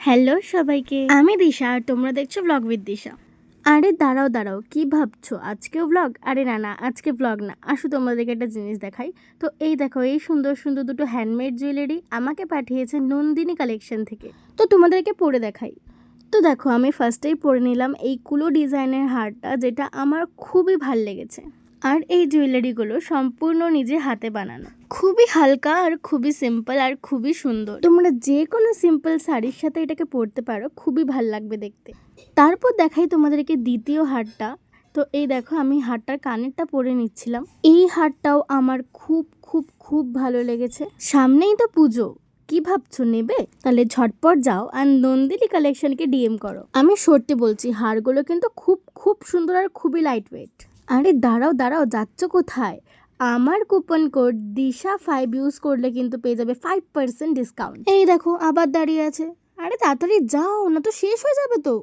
Hello সবাইকে, আমি দিশা আর তোমরা দেখছো ব্লগ উইথ দিশা। আরে দাঁড়াও কি ভাবছো আজকেও ব্লগ? আরে না আজকে ব্লগ না, আসো তোমাদেরকে একটা জিনিস দেখাই। তো এই দেখো, এই সুন্দর সুন্দর দুটো হ্যান্ডমেড জুয়েলারি আমাকে পাঠিয়েছে নন্দিনী কালেকশন থেকে। তো তোমাদেরকে পরে দেখাই। তো দেখো, আমি ফার্স্টেই পরে নিলাম এই কুলো ডিজাইনের হারটা, যেটা আমার খুবই ভাল লেগেছে। আর এই জুয়েলারিগুলো সম্পূর্ণ নিজে হাতে বানানো, খুবই হালকা আর খুবই সিম্পল আর খুবই সুন্দর। তোমরা যে কোনো সিম্পল শাড়ির সাথে এটাকে পরতে পারো, খুবই ভাল লাগবে দেখতে। তারপর দেখাই তোমাদেরকে দ্বিতীয় হারটা। তো এই দেখো, আমি হারটার কানেরটা পরে নিচ্ছিলাম। এই হারটাও আমার খুব খুব খুব ভালো লেগেছে। সামনেই তো পুজো, কি ভাবছো নেবে? তাহলে ঝটপট যাও আর নন্দিনী কালেকশনকে ডিএম করো। আমি সত্যি বলছি, হারগুলো কিন্তু খুব খুব সুন্দর আর খুবই লাইট ওয়েট। আরে দাঁড়াও যাচ্ছ কোথায়? আমার কুপন কোড দিশা5 ইউজ করলে কিন্তু পেয়ে যাবে 5% ডিসকাউন্ট। এই দেখো আবার দাঁড়িয়ে আছে। আরে তাড়াতাড়ি যাও না, তো শেষ হয়ে যাবে তো।